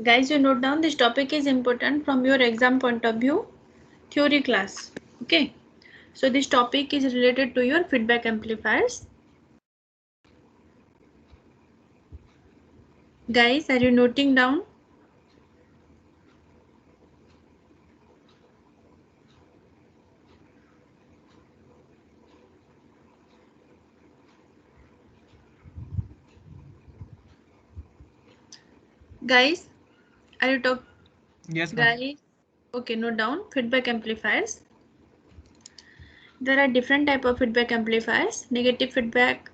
Guys, you note down this topic is important from your exam point of view, theory class. Okay. So this topic is related to your feedback amplifiers. Guys, are you noting down? Guys, are you talking? Yes, ma'am. Guys, okay, note down feedback amplifiers. There are different type of feedback amplifiers. Negative feedback,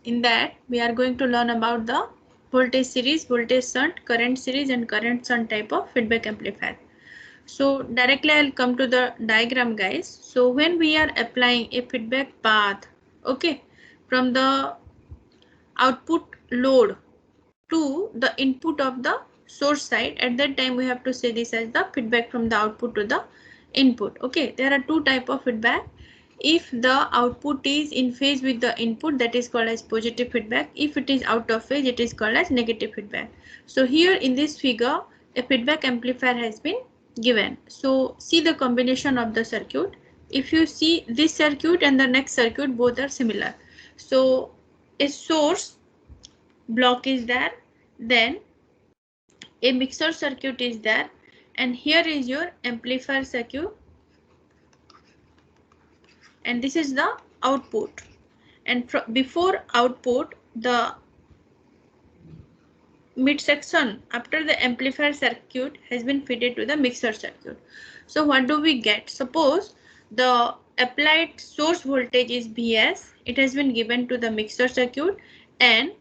in that we are going to learn about the voltage series, voltage shunt, current series and current shunt type of feedback amplifier. So directly I'll come to the diagram, guys. So when we are applying a feedback path, okay, from the output load to the input of the source side, at that time we have to say this as the feedback from the output to the input. Okay, there are two type of feedback. If the output is in phase with the input, that is called as positive feedback. If it is out of phase, it is called as negative feedback. So here in this figure, a feedback amplifier has been given. So see the combination of the circuit. If you see this circuit and the next circuit, both are similar. So a source block is there, then a mixer circuit is there, and here is your amplifier circuit, and this is the output. And before output, the mid section after the amplifier circuit has been fitted to the mixer circuit. So what do we get? Suppose the applied source voltage is Vs, it has been given to the mixer circuit, and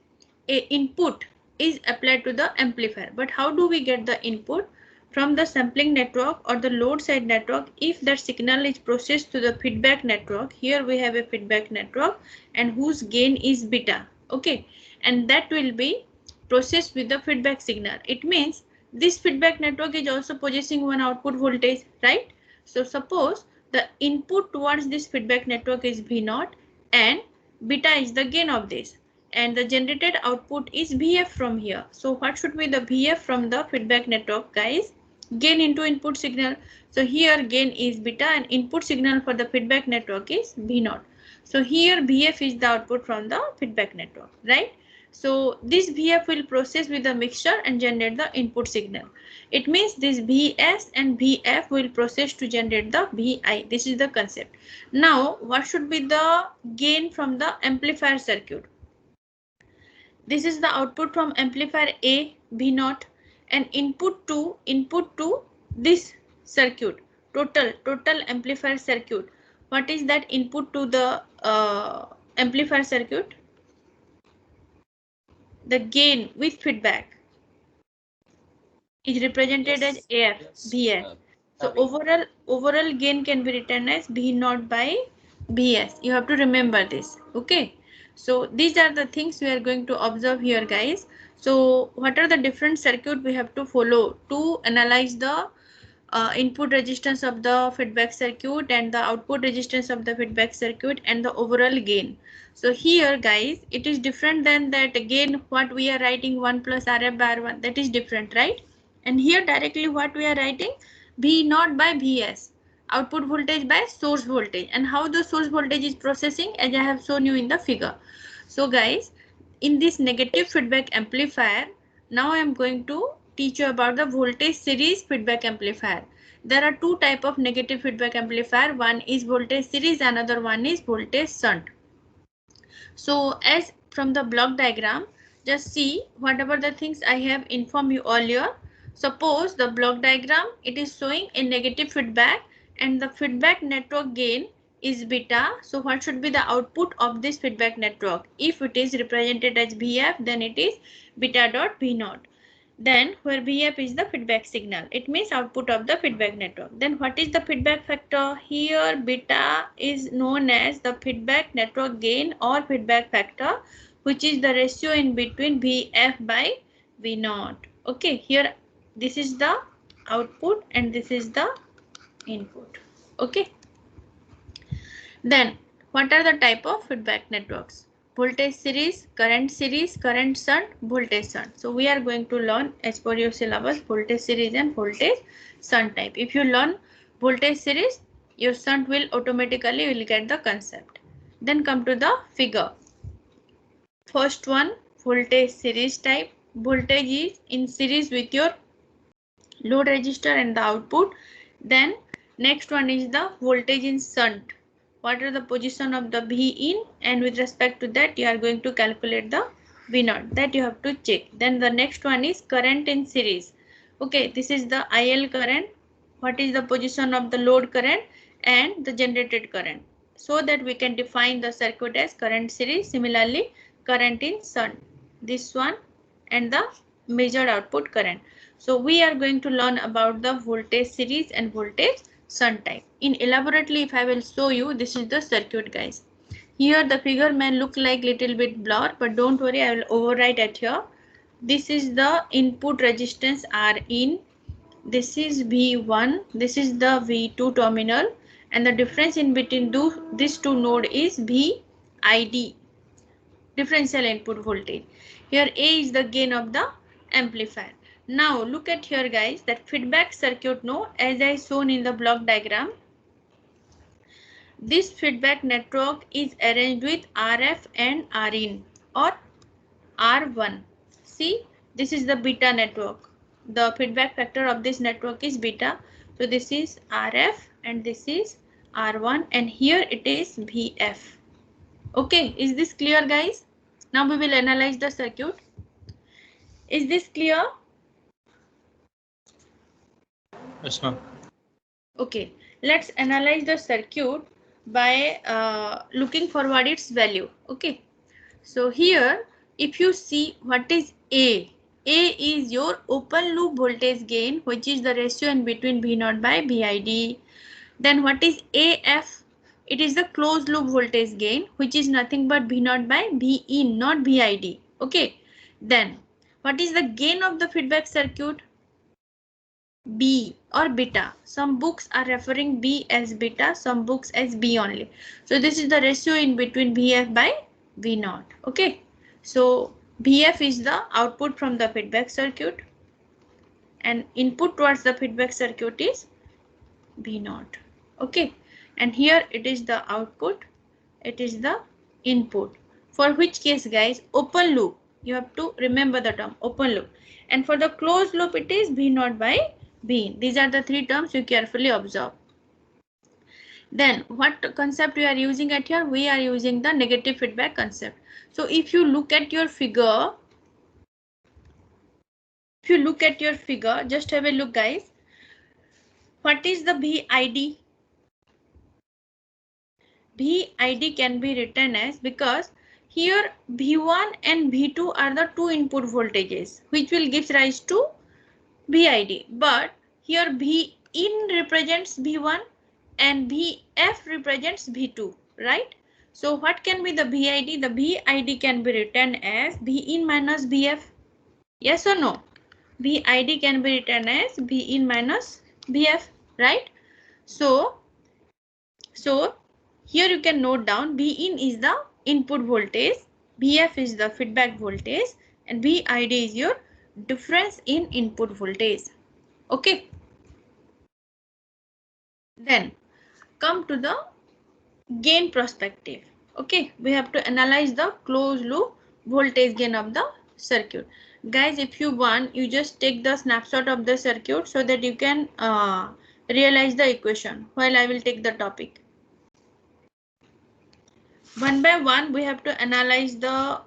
a input is applied to the amplifier. But how do we get the input? From the sampling network or the load side network. If that signal is processed to the feedback network, here we have a feedback network and whose gain is beta, okay, and that will be processed with the feedback signal. It means this feedback network is also possessing one output voltage, right? So suppose the input towards this feedback network is V0 and beta is the gain of this, and the generated output is Vf from here. So what should be the Vf from the feedback network, guys? Gain into input signal. So here gain is beta and input signal for the feedback network is V0. So here Vf is the output from the feedback network, right? So this Vf will process with the mixture and generate the input signal. It means this Vs and Vf will process to generate the Vi. This is the concept. Now what should be the gain from the amplifier circuit? This is the output from amplifier A, V0, and input to this circuit. Total amplifier circuit. What is that input to the amplifier circuit? The gain with feedback is represented as Yes, AF, yes. Vs. So Having. overall gain can be written as V0 by Vs. You have to remember this. Okay. So these are the things we are going to observe here, guys. So what are the different circuit we have to follow to analyze the input resistance of the feedback circuit and the output resistance of the feedback circuit and the overall gain. So here, guys, it is different than that gain what we are writing 1 plus Rf by R1, that is different, right? And here directly what we are writing, V0 by Vs, output voltage by source voltage, and how the source voltage is processing as I have shown you in the figure. So guys, in this negative feedback amplifier, now I am going to teach you about the voltage series feedback amplifier. There are two type of negative feedback amplifier. One is voltage series, another one is voltage shunt. So as from the block diagram, just see whatever the things I have informed you earlier. Suppose the block diagram, it is showing a negative feedback and the feedback network gain is beta. So what should be the output of this feedback network? If it is represented as Vf, then it is beta dot V0. Then where Vf is the feedback signal, it means output of the feedback network. Then what is the feedback factor? Here beta is known as the feedback network gain or feedback factor, which is the ratio in between Vf by V0. Okay, here this is the output and this is the input. Okay. Then what are the type of feedback networks? voltage series, current shunt, voltage shunt. So we are going to learn as per your syllabus voltage series and voltage shunt type. If you learn voltage series, your shunt will automatically will get the concept. Then come to the figure. First one, voltage series type. Voltage is in series with your load resistor and the output. Then next one is the voltage in shunt. What are the position of the V in, and with respect to that you are going to calculate the V naught, that you have to check. Then the next one is current in series. Okay, this is the IL current. What is the position of the load current and the generated current, so that we can define the circuit as current series. Similarly, current in shunt, this one, and the measured output current. So we are going to learn about the voltage series and voltage shunt type. In elaborately, if I will show you, this is the circuit, guys. Here the figure may look like little bit blur, but don't worry, I will overwrite at here. This is the input resistance R in. This is V1. This is the V2 terminal, and the difference in between these two node is VID, differential input voltage. Here A is the gain of the amplifier. Now look at here, guys, that feedback circuit, no, as I shown in the block diagram. This feedback network is arranged with RF and Rin or R1. See, this is the beta network. The feedback factor of this network is beta. So this is RF and this is R1, and here it is VF. Okay, is this clear, guys? Now we will analyze the circuit. Is this clear? Yes, ma'am. Okay, let's analyze the circuit by looking forward its value. Okay, so here if you see what is A is your open loop voltage gain, which is the ratio in between V0 by VID. Then what is AF? It is the closed loop voltage gain, which is nothing but V0 by Vin, not VID. Okay, then what is the gain of the feedback circuit? B or beta. Some books are referring B as beta, some books as B only. So this is the ratio in between VF by V0. Okay, so VF is the output from the feedback circuit, and input towards the feedback circuit is V0. Okay, and here it is the output, it is the input. For which case, guys, open loop, you have to remember the term open loop, and for the closed loop it is V0 by V. These are the three terms you carefully observe. Then what concept we are using at here? We are using the negative feedback concept. So if you look at your figure, just have a look, guys. What is the VID? VID can be written as, because here V1 and V2 are the two input voltages which will give rise to VID, but here V in represents V1 and VF represents V2, right? So what can be the VID? The VID can be written as V in minus VF. Yes or no? VID can be written as V in minus VF, right? So here you can note down V in is the input voltage, VF is the feedback voltage, and VID is your difference in input voltage. Okay. Then come to the gain perspective. Okay, we have to analyze the closed loop voltage gain of the circuit. Guys, if you want, you just take the snapshot of the circuit so that you can realize the equation while I will take the topic. One by one, we have to analyze the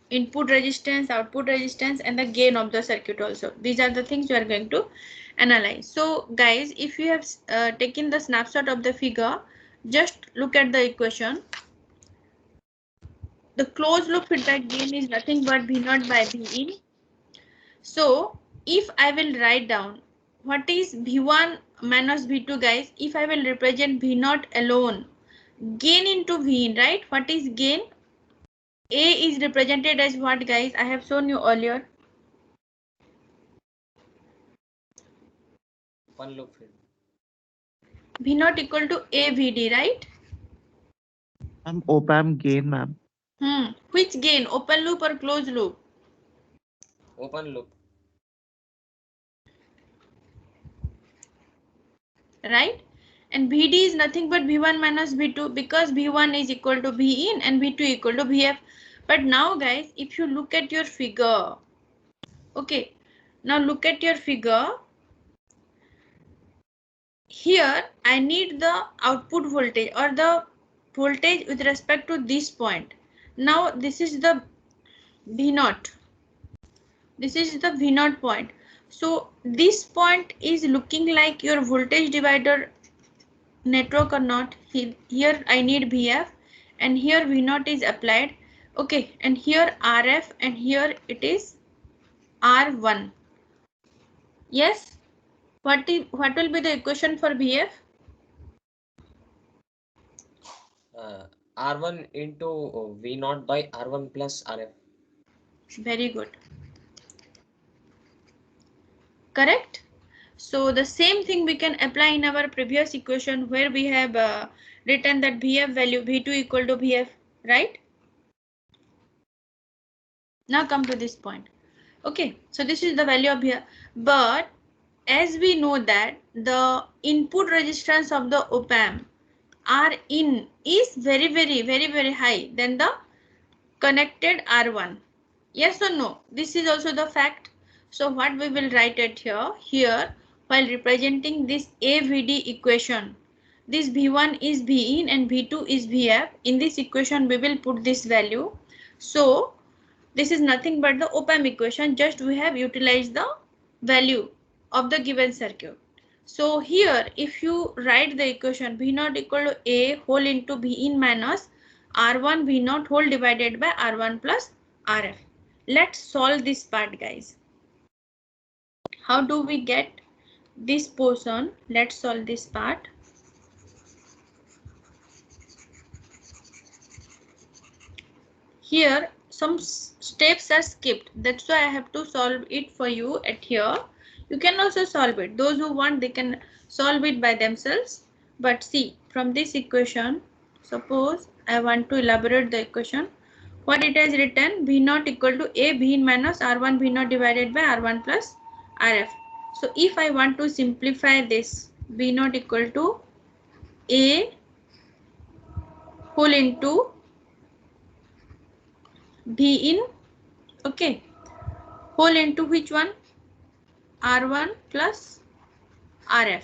input resistance, output resistance, and the gain of the circuit also. These are the things we are going to analyze. So guys, if you have taken the snapshot of the figure, just look at the equation. The closed loop feedback gain is nothing but V0 by Vin. So if I will write down what is V1 minus V2, guys, if I will represent V0 alone, gain into Vin, right? What is gain? A is represented as what, guys? I have shown you earlier. One loop feed. V0 equal to AVD, right? Op amp gain, ma'am. Which gain, open loop or closed loop? Open loop. Right? And Vd is nothing but V1 minus V2 because V1 is equal to V in and V2 equal to Vf. But now guys, if you look at your figure, okay, now look at your figure. Here I need the output voltage or the voltage with respect to this point. Now this is the V0. This is the V0 point. So this point is looking like your voltage divider network or not. Here I need Vf and here V0 is applied. Okay, and here Rf and here it is R1. Yes, what will be the equation for Vf? R1 into V0 by R1 plus Rf. Very good. Correct? So the same thing we can apply in our previous equation where we have written that Vf value V2 equal to Vf, right? Now come to this point. Okay, so this is the value of here. But as we know that the input resistance of the op-amp R in is very high than the connected R1. Yes or no? This is also the fact. So what we will write it here while representing this AVD equation. This V1 is V in and V2 is Vf. In this equation we will put this value. So this is nothing but the op-amp equation, just we have utilized the value of the given circuit. So here if you write the equation V0 equal to A whole into V in minus R1 V0 whole divided by R1 plus Rf. Let's solve this part guys. How do we get this portion? Let's solve this part. Here some steps are skipped, that's why I have to solve it for you at here. You can also solve it, those who want they can solve it by themselves. But see, from this equation, suppose I want to elaborate the equation. What it has written, V0 equal to A V minus R1 V0 divided by R1 plus Rf. So if I want to simplify this, V0 equal to A whole into V in, okay, whole into which one? R1 plus Rf,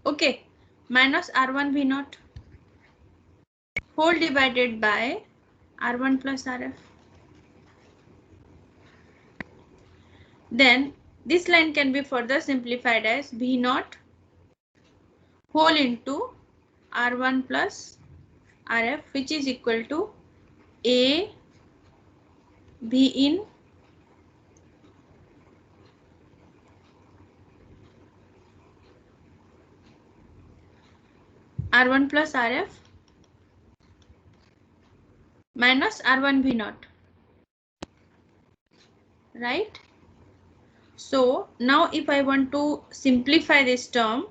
okay, minus R1 V0 whole divided by R1 plus Rf. Then this line can be further simplified as V0 whole into R1 plus Rf, which is equal to A V in R1 plus Rf minus R1 V0, right? So now if I want to simplify this term,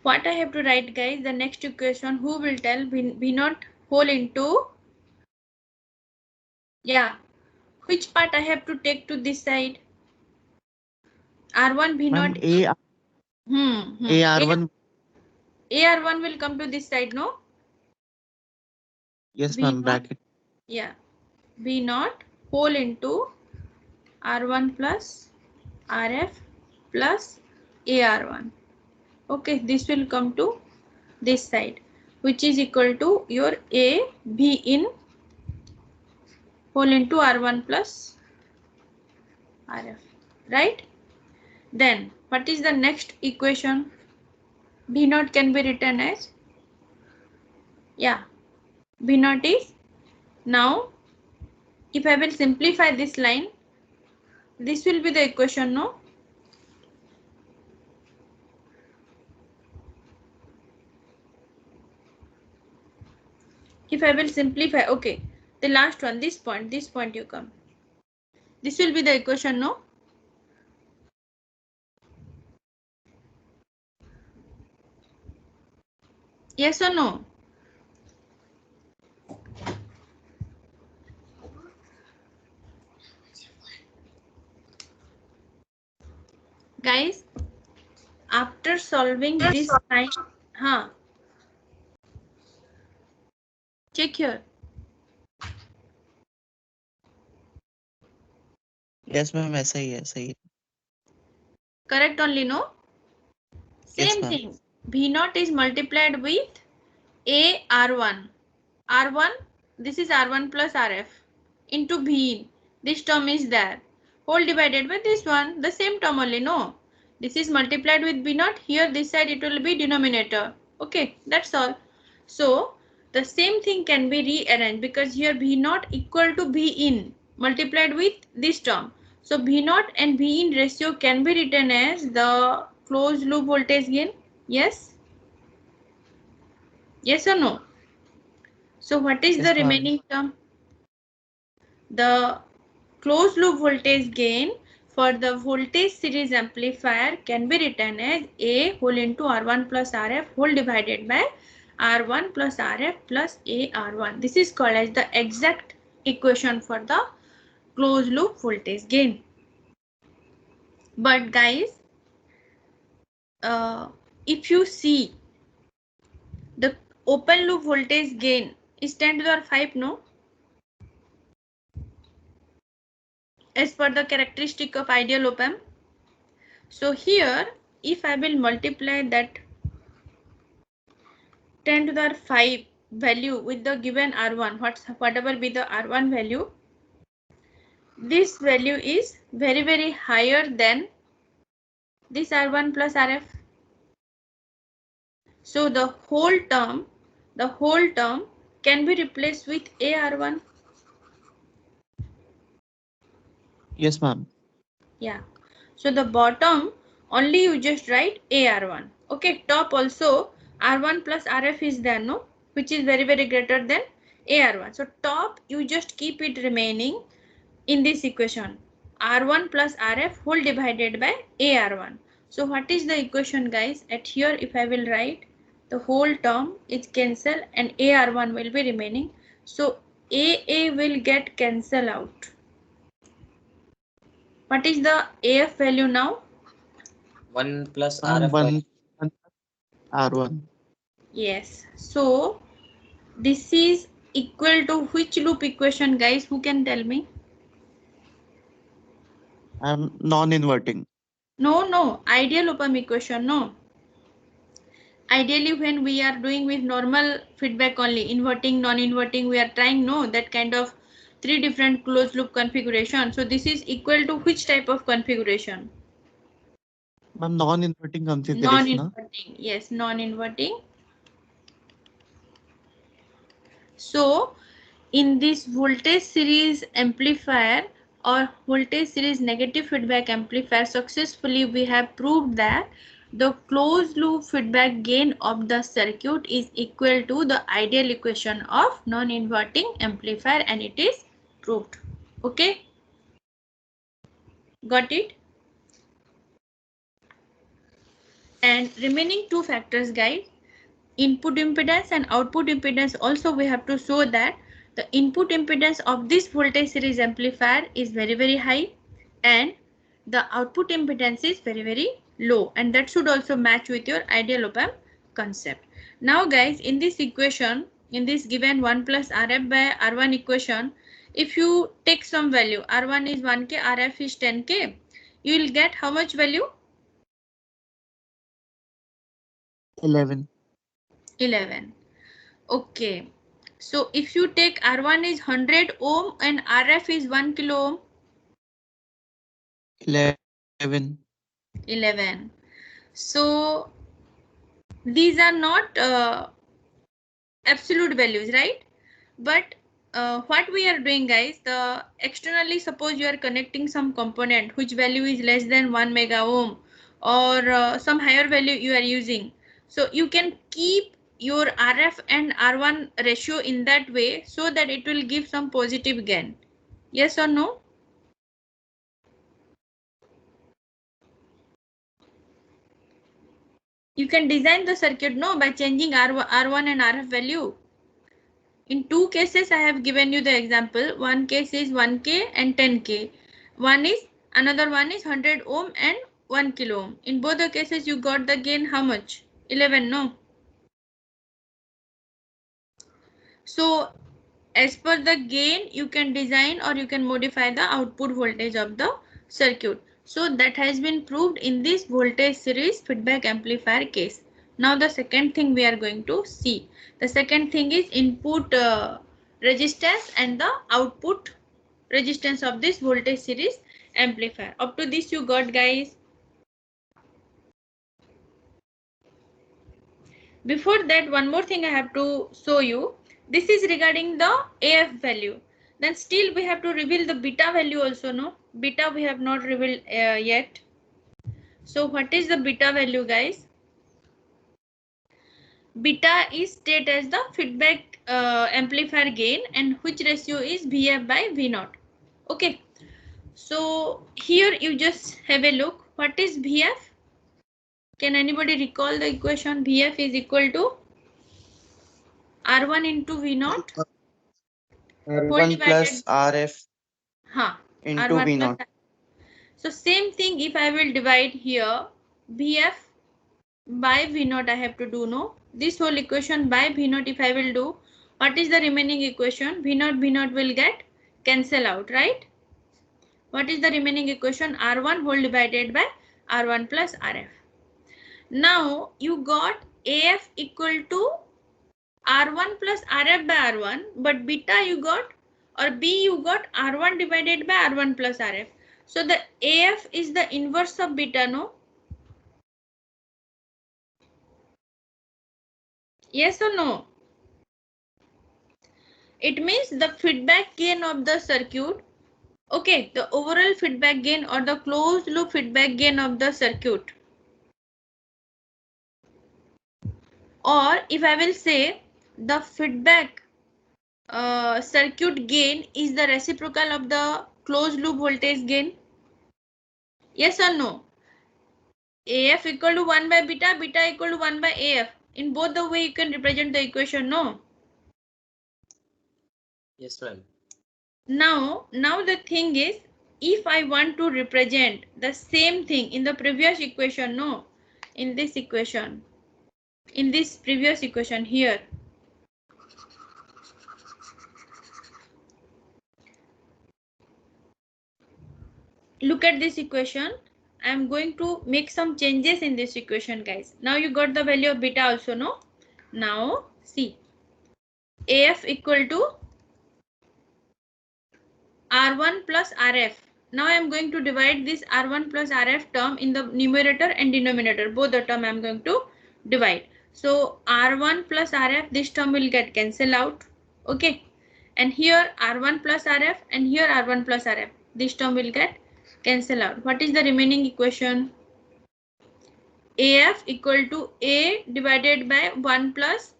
what I have to write guys, the next equation, who will tell? V0 whole into, yeah, which part I have to take to this side? R1 V0. AR1. AR1 will come to this side, no? Yes, ma'am. V0, Bracket. yeah, V0 whole into R1 plus Rf plus AR1. Okay, this will come to this side, which is equal to your A V in whole into R1 plus Rf, right? Then what is the next equation? V0 can be written as, yeah, V0 is, now if I will simplify this line, this will be the equation, no? If I will simplify, okay, the last one, this point you come. This will be the equation, no? Yes or no? after solving this kind, check here. Yes, ma'am. ऐसा ही है, सही है. Correct only, no? Yes, Same ma'am. thing. V0 is multiplied with A R1. R1, this is R1 plus RF into V. This term is there. Whole divided by this one. The same term only, no? This is multiplied with V0. Here, this side, it will be denominator. Okay, that's all. So, the same thing can be rearranged because here V0 equal to V in multiplied with this term. So, V0 and V in ratio can be written as the closed loop voltage gain. Yes? Yes or no? So, what is Yes, the ma'am. remaining term? The closed loop voltage gain for the voltage series amplifier can be written as A whole into R1 plus RF whole divided by R1 plus RF plus A R1. This is called as the exact equation for the closed loop voltage gain. But guys, if you see the open loop voltage gain is 10 to the power 5, no? As per the characteristic of ideal op-amp. So here, if I will multiply that 10 to the power 5 value with the given R1, whatever be the R1 value, this value is very higher than this R1 plus RF. So the whole term can be replaced with AR1. Yes, ma'am. Yeah. So the bottom only you just write AR1. Okay. Top also R1 plus RF is there, no? Which is very greater than AR1. So top you just keep it remaining in this equation. R1 plus RF whole divided by AR1. So what is the equation, guys? At here if I will write, the whole term is cancelled and AR1 will be remaining. So AA will get cancelled out. What is the AF value now? 1 plus Ma'am, RF by 1 R1. Yes. So this is equal to which loop equation, guys? Who can tell me? I'm non-inverting. No. Ideal op-amp equation, no. Ideally, when we are doing with normal feedback only, inverting, non-inverting, we are trying, no, that kind of 3 different closed loop configuration. So this is equal to which type of configuration? Ma'am, non-inverting configuration. Non-inverting. Yes, non-inverting. So in this voltage series amplifier or voltage series negative feedback amplifier, successfully we have proved that the closed loop feedback gain of the circuit is equal to the ideal equation of non-inverting amplifier, and it is proved. Okay, got it? And remaining two factors, guys, input impedance and output impedance, also we have to show that the input impedance of this voltage series amplifier is very high and the output impedance is very low, and that should also match with your ideal op-amp concept. Now guys, in this equation, in this given 1 plus RF by R1 equation, if you take some value, R1 is 1K, RF is 10K, you will get how much value? 11. Okay, so if you take R1 is 100 ohm and RF is 1 kilo ohm. 11. So these are not absolute values, right? But what we are doing, guys, the externally, suppose you are connecting some component which value is less than 1 mega ohm or some higher value you are using. So you can keep your RF and R1 ratio in that way so that it will give some positive gain. Yes or no? You can design the circuit, no, by changing R1 and RF value. In two cases, I have given you the example. One case is 1K and 10K. Another one is 100 ohm and 1 kilo ohm. In both the cases, you got the gain how much? 11, no? So, as per the gain, you can design or you can modify the output voltage of the circuit. So, that has been proved in this voltage series feedback amplifier case. Now, the second thing we are going to see. The second thing is input resistance and the output resistance of this voltage series amplifier. Up to this you got, guys. Before that, one more thing I have to show you. This is regarding the AF value. Then still we have to reveal the beta value also, no? Beta we have not revealed yet. So what is the beta value, guys? Beta is state as the feedback amplifier gain, and which ratio is VF by V0. Okay. So here you just have a look. What is VF? Can anybody recall the equation? VF is equal to R1 into V0 R1 plus RF into R1 V0. plus. So same thing, if I will divide here VF by V0, I have to do, no? This whole equation by V0 if I will do, what is the remaining equation? V0 will get cancel out, right? What is the remaining equation? R1 whole divided by R1 plus RF. Now you got AF equal to R1 plus RF by R1, but beta you got, or B you got R1 divided by R1 plus RF. So the AF is the inverse of beta, no? Yes or no? It means the feedback gain of the circuit, okay, the overall feedback gain or the closed loop feedback gain of the circuit. Or if I will say the feedback circuit gain is the reciprocal of the closed loop voltage gain. Yes or no? AF equal to 1 by beta, beta equal to 1 by AF. In both the way you can represent the equation, no? Yes, ma'am. Now the thing is, if I want to represent the same thing in the previous equation, no? In this equation, in this previous equation here. Look at this equation. I am going to make some changes in this equation, guys. Now you got the value of beta also, no? Now see, AF equal to R1 plus RF. Now I am going to divide this R1 plus RF term in the numerator and denominator. Both the term I am going to divide. So R1 plus RF, this term will get cancelled out. Okay. And here R1 plus RF and here R1 plus RF. This term will get cancelled out. What is the remaining equation? AF equal to A divided by 1 plus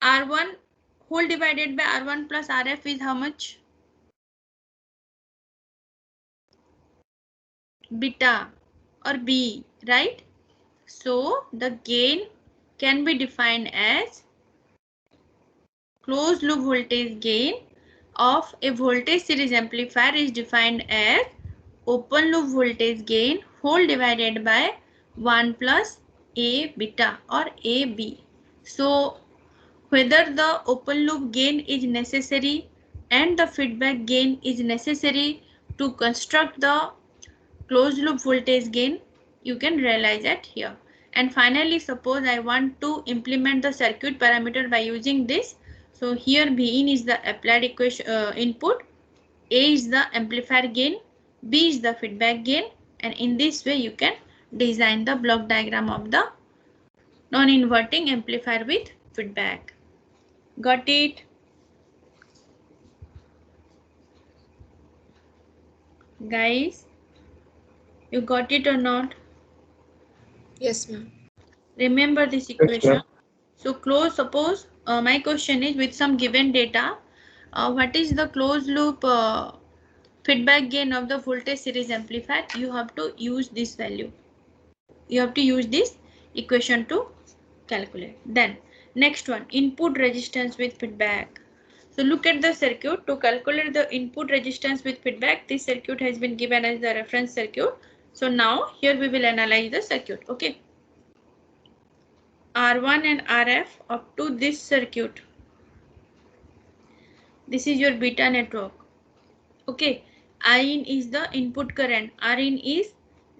R1 whole divided by R1 plus RF is how much? Beta or B, right? So the gain can be defined as closed loop voltage gain of a voltage series amplifier is defined as open loop voltage gain whole divided by 1 plus A beta or AB. So whether the open loop gain is necessary and the feedback gain is necessary to construct the closed loop voltage gain, you can realize it here. And finally, suppose I want to implement the circuit parameter by using this. So here Vin is the applied equation input, A is the amplifier gain, B is the feedback gain, and in this way you can design the block diagram of the non-inverting amplifier with feedback. Got it? Guys, you got it or not? Yes, ma'am. Remember this equation. So close, suppose my question is with some given data, what is the closed loop feedback gain of the voltage series amplifier? You have to use this value. You have to use this equation to calculate. Then next one, input resistance with feedback. So look at the circuit. To calculate the input resistance with feedback, this circuit has been given as the reference circuit. So now here we will analyze the circuit. Okay. R1 and RF up to this circuit. This is your beta network. Okay. I in is the input current. R in is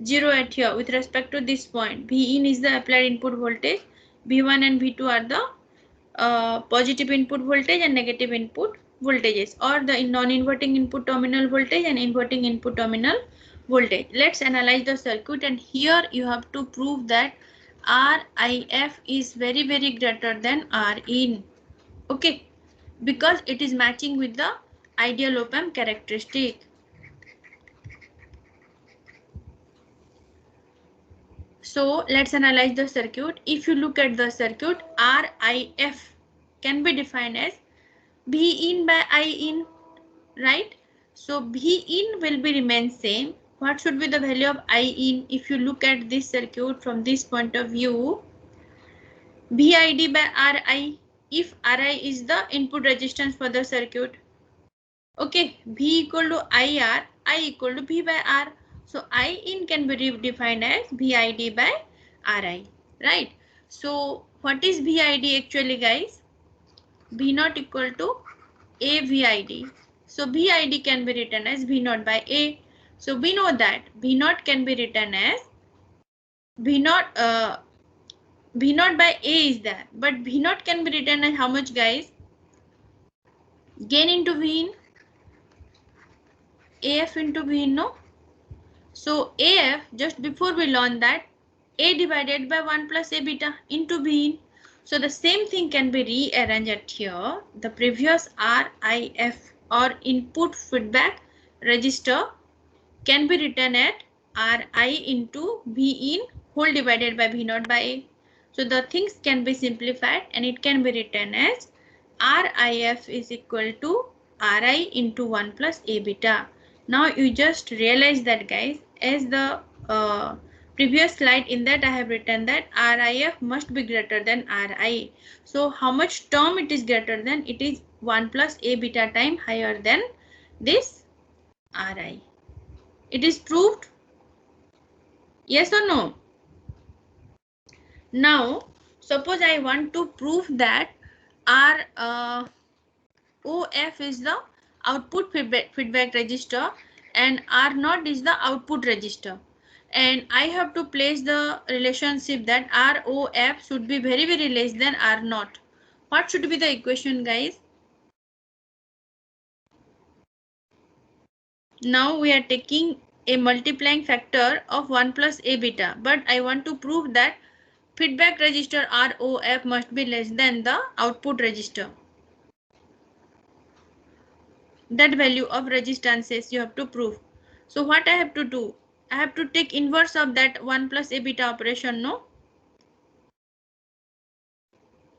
0 at here with respect to this point. V in is the applied input voltage. V1 and V2 are the positive input voltage and negative input voltages, or the non-inverting input terminal voltage and inverting input terminal voltage. Let's analyze the circuit, and here you have to prove that RIF is very greater than R in. Okay, because it is matching with the ideal op-amp characteristic. So let's analyze the circuit. If you look at the circuit, RIF can be defined as V in by I in, right? So V in will be remain same. What should be the value of I in? If you look at this circuit from this point of view, VID by RI, if RI is the input resistance for the circuit. Okay, V equal to IR, I equal to V by R. So I in can be defined as VID by RI, right? So what is VID actually, guys? V naught equal to A VID. So VID can be written as V naught by A. So we know that V naught can be written as V naught by A is there, but V naught can be written as how much, guys? Gain into V in, AF into V in, no? So AF, just before we learn that, A divided by 1 plus A beta into V in. So the same thing can be rearranged here. The previous RIF or input feedback register can be written at Ri into V in whole divided by V naught by A. So the things can be simplified and it can be written as RIF is equal to Ri into 1 plus A beta. Now you just realize that, guys, as the previous slide, in that I have written that RIF must be greater than Ri. So how much term it is greater than? It is 1 plus A beta time higher than this Ri. It is proved? Yes or no? Now, suppose I want to prove that OF is the output feedback register and R0 is the output register. And I have to place the relationship that ROF should be very less than R0. What should be the equation, guys? Now we are taking a multiplying factor of 1 plus A beta, but I want to prove that feedback register ROF must be less than the output register. That value of resistances you have to prove. So what I have to do? I have to take inverse of that 1 plus A beta operation, no?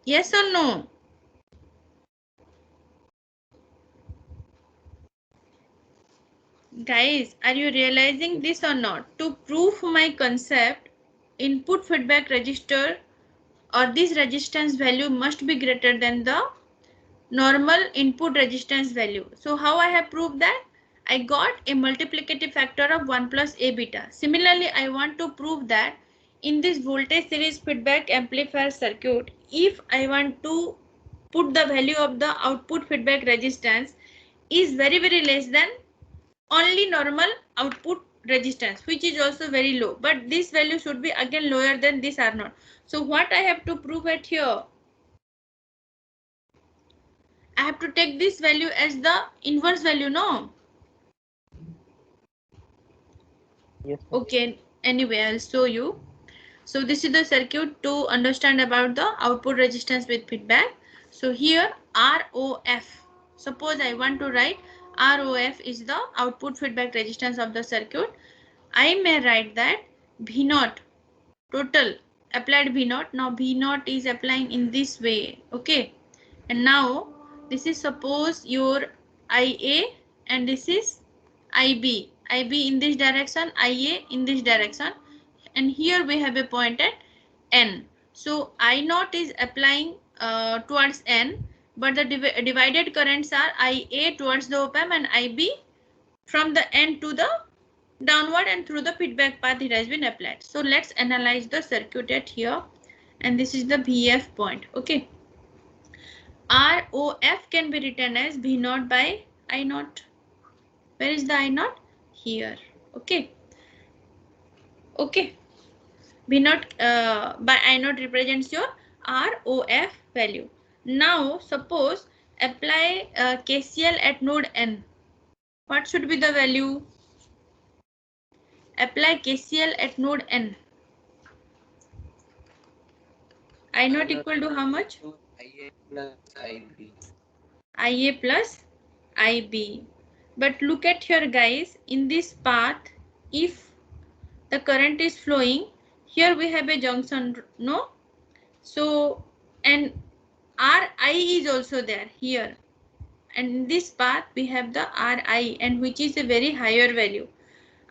Yes or no? Guys, are you realizing this or not? To prove my concept, input feedback register or this resistance value must be greater than the normal input resistance value. So how I have proved that? I got a multiplicative factor of 1 plus A beta. Similarly, I want to prove that in this voltage series feedback amplifier circuit, if I want to put the value of the output feedback resistance is very less than only normal output resistance, which is also very low, but this value should be again lower than this R0. So what I have to prove at here? I have to take this value as the inverse value, no? Yes. Okay, anyway, I'll show you. So this is the circuit to understand about the output resistance with feedback. So here ROF, suppose I want to write ROF is the output feedback resistance of the circuit. I may write that V0 total applied V0. Now V0 is applying in this way. Okay, and now this is suppose your IA and this is IB. IB in this direction, IA in this direction, and here we have a point at N. So I0 is applying towards N, but the divided currents are IA towards the op-amp and IB from the N to the downward and through the feedback path it has been applied. So let's analyze the circuit at here, and this is the VF point. Okay, ROF can be written as V naught by I naught. Where is the I naught? Here. Okay. Okay. V naught by I naught represents your ROF value. Now suppose apply KCL at node N. What should be the value? Apply KCL at node N. I naught equal to how much? IA plus IB. IA plus IB. But look at here guys, in this path, if the current is flowing, here we have a junction, no? So, and RI is also there here. And in this path, we have the RI, and which is a very higher value.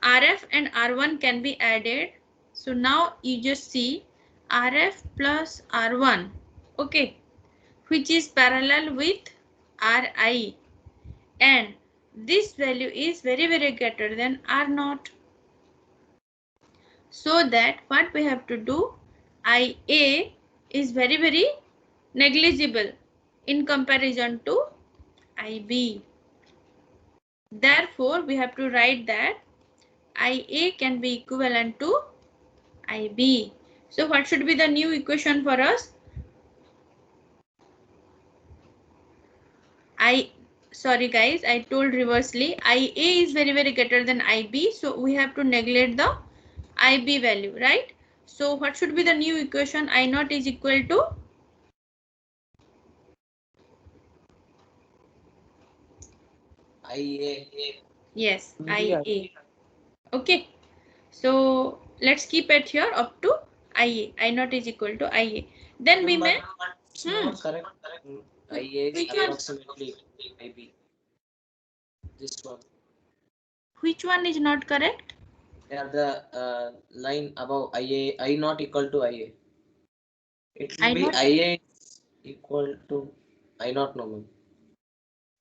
RF and R1 can be added. So now you just see RF plus R1, okay, which is parallel with RI, and this value is very greater than R naught. So that what we have to do, IA is very negligible in comparison to IB. Therefore, we have to write that IA can be equivalent to IB. So what should be the new equation for us? Sorry guys, I told reversely. IA is very greater than IB. So we have to neglect the IB value, right? So what should be the new equation? I naught is equal to IA. yes, IA. Okay. So let's keep it here up to IA. I naught is equal to IA. Then we may. It's not correct. IA is Which one? approximately IB. This one. Which one is not correct? Yeah, the line above IA, I not equal to IA. It will I be naught. IA equal to I not know, ma'am.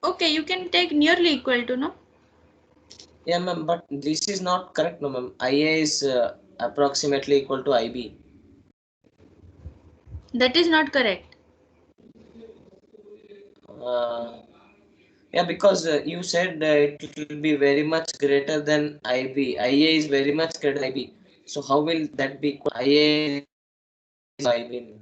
Okay, you can take nearly equal to, no? Yeah, ma'am, but this is not correct, no, ma'am. IA is approximately equal to IB. That is not correct. Yeah, because you said it will be very much greater than IB. IA is very much greater than IB. So how will that be equal? IA is IB.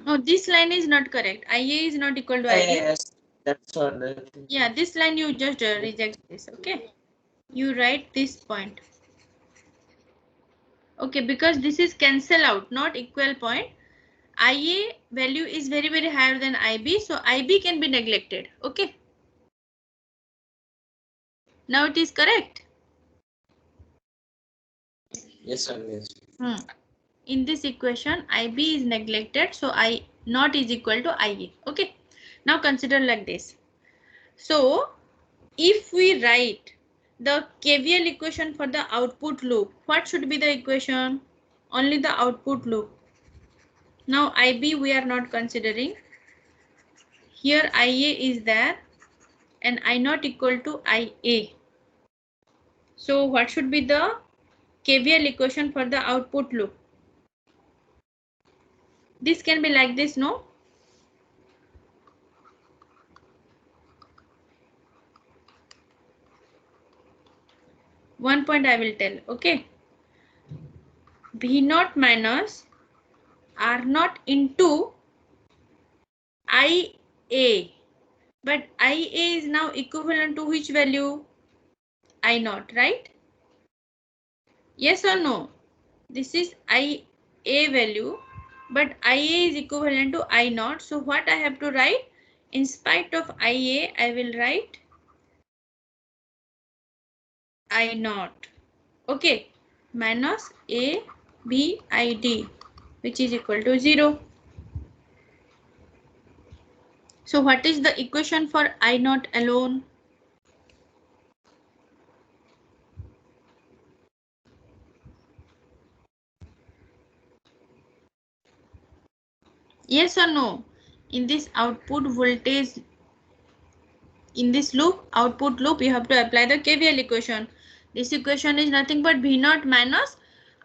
No, this line is not correct. IA is not equal to IB. Yes, that's what. Yeah, this line you just reject this, okay? You write this point. Okay, because this is cancel out, not equal point. IA value is very higher than IB, so IB can be neglected, okay? Now it is correct. Yes, sir. Yes. In this equation, IB is neglected, so I naught is equal to IA, okay? Now consider like this. So if we write the KVL equation for the output loop, what should be the equation? Only the output loop. Now IB we are not considering. Here IA is there and I naught equal to IA. So what should be the KVL equation for the output loop? This can be like this, no? One point I will tell, okay? V naught minus R naught into IA. But IA is now equivalent to which value? I naught, right? Yes or no? This is IA value, but IA is equivalent to I naught. So what I have to write? In spite of IA, I will write I naught. Okay, minus ABID, which is equal to 0. So what is the equation for I naught alone? Yes or no? In this output voltage, in this loop, output loop, you have to apply the KVL equation. This equation is nothing but V naught minus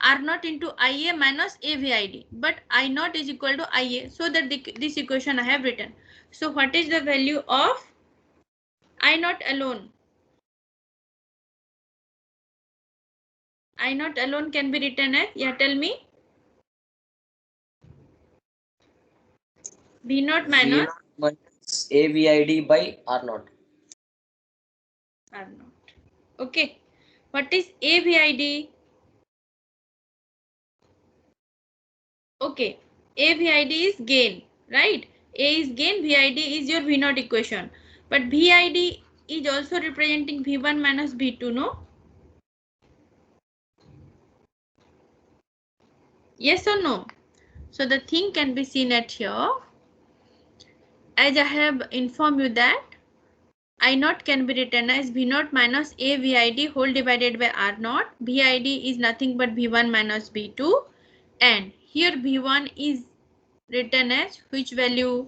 R naught into IA minus AVID. But I naught is equal to IA. So that this equation I have written. So what is the value of I naught alone? I naught alone can be written as, yeah, tell me. V naught minus AVID by R naught. R naught. Okay. What is AVID? Okay. AVID is gain, right? A is gain, VID is your V naught equation. But VID is also representing V1 minus V2, no? Yes or no? So the thing can be seen at here. As I have informed you that I naught can be written as V naught minus A VID whole divided by R naught. VID is nothing but V1 minus V2. And here V1 is written as which value?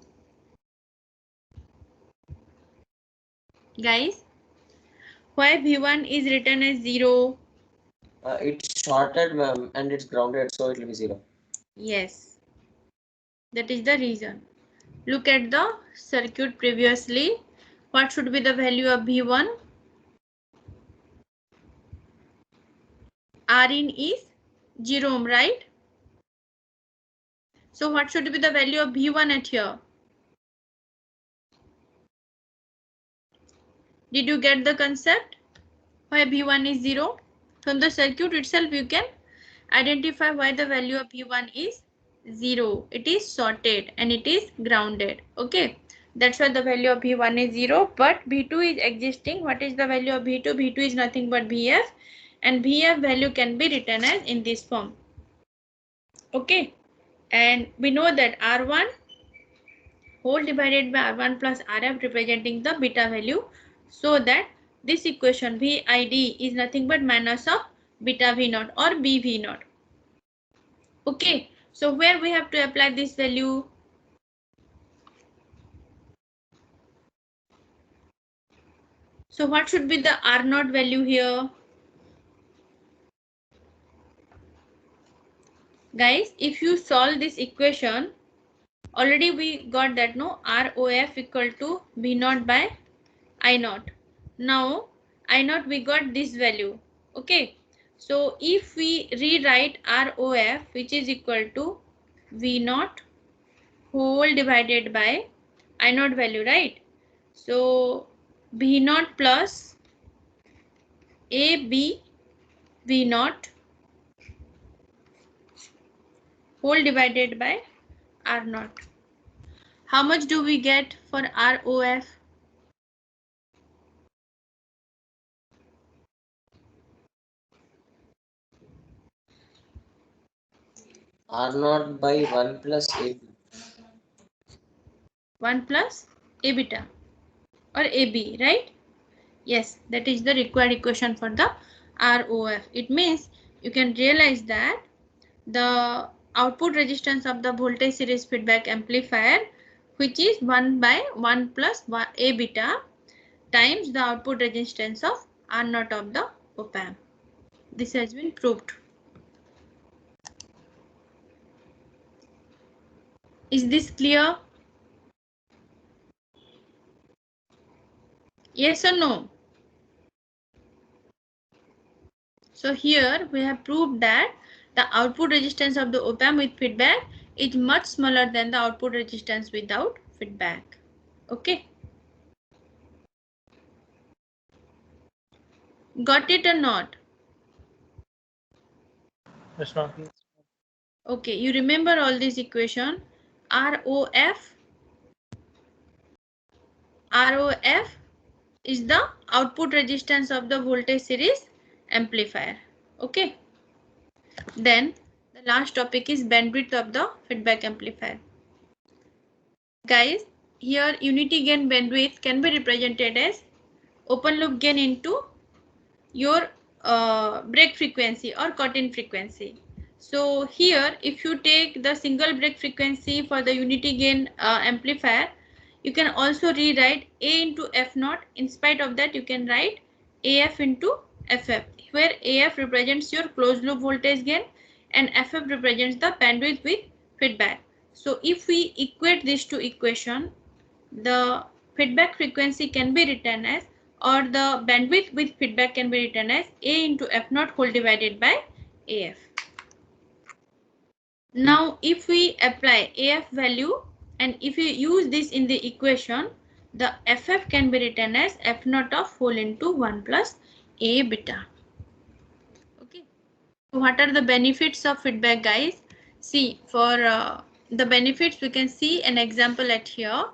Guys, why V1 is written as 0? It's shorted, ma'am, and it's grounded, so it will be 0. Yes, that is the reason. Look at the circuit previously. What should be the value of V1? R in is 0 ohm, right? So what should be the value of V1 at here? Did you get the concept? Why V1 is 0? From the circuit itself you can identify why the value of V1 is 0. It is shorted and it is grounded. Okay. That's why the value of V1 is 0. But V2 is existing. What is the value of V2? V2 is nothing but Vf. And Vf value can be written as in this form. Okay. And we know that R1 whole divided by R1 plus Rf representing the beta value. So that this equation VID is nothing but minus of beta V naught or BV naught. Okay, so where we have to apply this value? So what should be the R naught value here? Guys, if you solve this equation, already we got that, no, ROF equal to V naught by I naught. Now I naught we got this value. Okay, so if we rewrite ROF, which is equal to V naught whole divided by I naught value, right? So V naught plus AB V naught whole divided by R naught. How much do we get for ROF? R naught by 1 plus AB. 1 plus A beta or AB, right? Yes, that is the required equation for the ROF. It means you can realize that the output resistance of the voltage series feedback amplifier, which is 1 by 1 plus A beta times the output resistance of R naught of the op amp. This has been proved. Is this clear? Yes or no? So here we have proved that the output resistance of the op amp with feedback is much smaller than the output resistance without feedback. Okay. Got it or not? Yes, ma'am. Okay, you remember all this equation. ROF is the output resistance of the voltage series amplifier. Okay. Then the last topic is bandwidth of the feedback amplifier. Guys, here unity gain bandwidth can be represented as open loop gain into your break frequency or cut-in frequency. So here, if you take the single break frequency for the unity gain amplifier, you can also rewrite A into F naught. In spite of that, you can write AF into FF, where AF represents your closed loop voltage gain and FF represents the bandwidth with feedback. So if we equate these two equations, the feedback frequency can be written as, or the bandwidth with feedback can be written as A into F0 whole divided by AF. Now if we apply AF value and if we use this in the equation, the FF can be written as F0 of whole into 1 plus A beta. Okay. What are the benefits of feedback, guys? See, for the benefits we can see an example at here.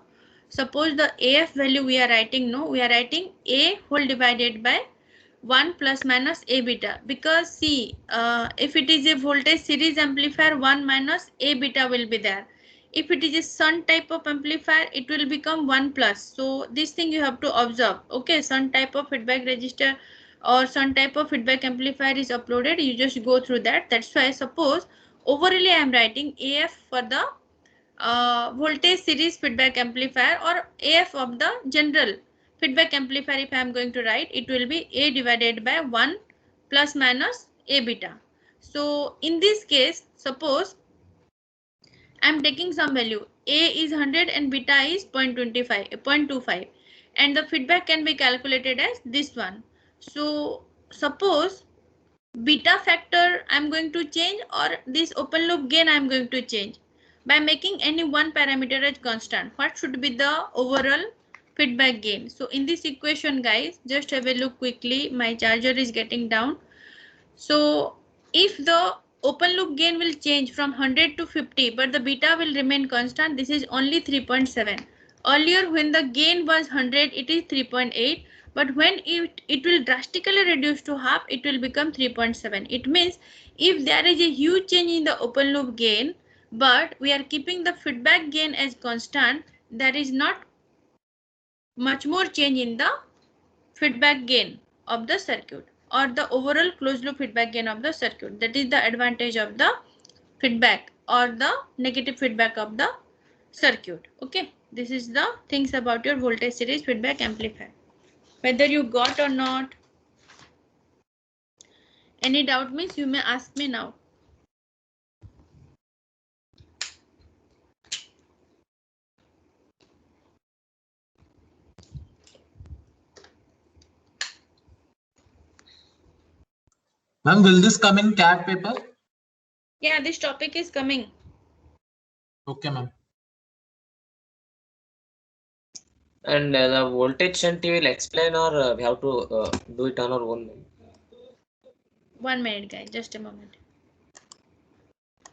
Suppose the AF value we are writing, no, we are writing A whole divided by 1 plus minus A beta, because see, if it is a voltage series amplifier, 1 minus A beta will be there. If it is a shunt type of amplifier, it will become 1 plus. So this thing you have to observe. Okay, shunt type of feedback resistor or some type of feedback amplifier is uploaded, you just go through that. That's why suppose overall I am writing AF for the voltage series feedback amplifier, or AF of the general feedback amplifier. If I am going to write, it will be A divided by 1 plus minus A beta. So in this case, suppose I am taking some value, A is 100 and beta is 0.25, and the feedback can be calculated as this one. So suppose beta factor I am going to change, or this open loop gain I am going to change by making any one parameter as constant. What should be the overall feedback gain? So in this equation, guys, just have a look quickly. My charger is getting down. So if the open loop gain will change from 100 to 50, but the beta will remain constant, this is only 3.7. Earlier when the gain was 100, it is 3.8. But when it will drastically reduce to half, it will become 3.7. It means if there is a huge change in the open loop gain, but we are keeping the feedback gain as constant, there is not much more change in the feedback gain of the circuit, or the overall closed loop feedback gain of the circuit. That is the advantage of the feedback or the negative feedback of the circuit. Okay, this is the things about your voltage series feedback amplifier. Whether you got or not, any doubt means you may ask me now. Ma'am, will this come in CAT paper? Yeah, this topic is coming. Okay, ma'am. And the voltage shunt you will explain, or we have to do it on our own? 1 minute, guys, just a moment.